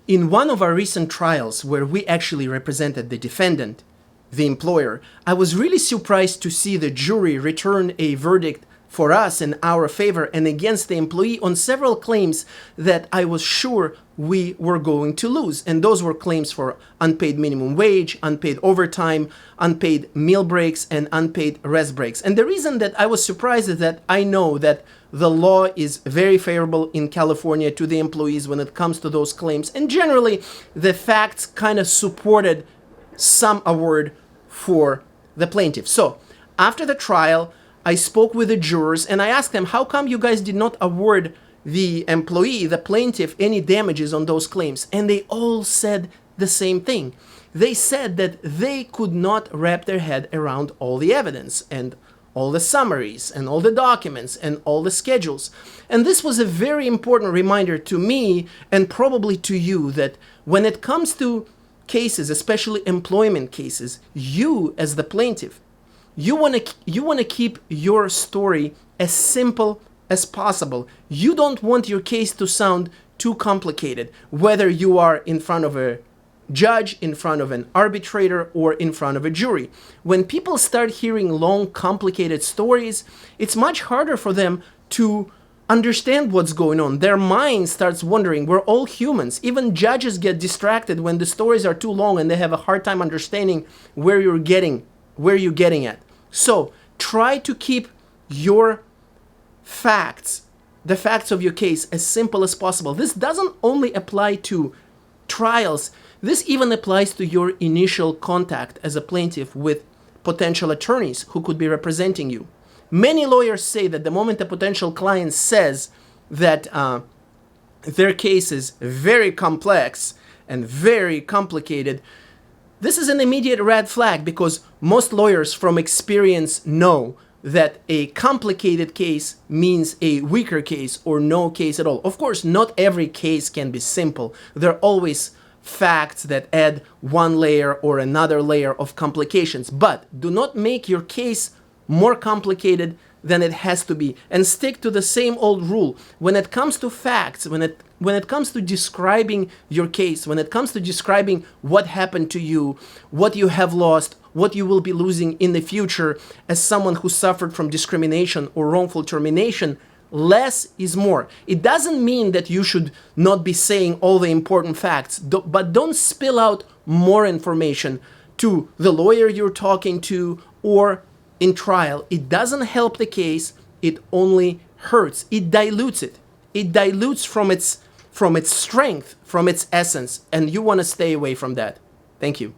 In one of our recent trials where we actually represented the defendant, the employer, I was really surprised to see the jury return a verdict for us in our favor and against the employee on several claims that I was sure we were going to lose. And those were claims for unpaid minimum wage, unpaid overtime, unpaid meal breaks, and unpaid rest breaks. And the reason that I was surprised is that I know that the law is very favorable in California to the employees when it comes to those claims. And generally, the facts kind of supported some award for the plaintiff. So after the trial, I spoke with the jurors and I asked them, how come you guys did not award the employee, the plaintiff, any damages on those claims? And they all said the same thing. They said that they could not wrap their head around all the evidence and all the summaries and all the documents and all the schedules. And this was a very important reminder to me and probably to you that when it comes to cases, especially employment cases, you as the plaintiff, you want to keep your story as simple as possible. You don't want your case to sound too complicated, whether you are in front of a judge, in front of an arbitrator, or in front of a jury. When people start hearing long, complicated stories, it's much harder for them to understand what's going on. Their mind starts wondering. We're all humans. Even judges get distracted when the stories are too long and they have a hard time understanding where you're getting at. So try to keep your facts, the facts of your case, as simple as possible. This doesn't only apply to trials. This even applies to your initial contact as a plaintiff with potential attorneys who could be representing you. Many lawyers say that the moment a potential client says that their case is very complex and very complicated, this is an immediate red flag, because most lawyers from experience know that a complicated case means a weaker case or no case at all. Of course, not every case can be simple. There are always facts that add one layer or another layer of complications, but do not make your case more complicated than it has to be, and stick to the same old rule. When it comes to facts, when it comes to describing your case, when it comes to describing what happened to you, what you have lost, what you will be losing in the future as someone who suffered from discrimination or wrongful termination, less is more. It doesn't mean that you should not be saying all the important facts, but don't spill out more information to the lawyer you're talking to or in trial. It doesn't help the case. It only hurts. It dilutes it. It dilutes from its strength, from its essence, and you want to stay away from that. Thank you.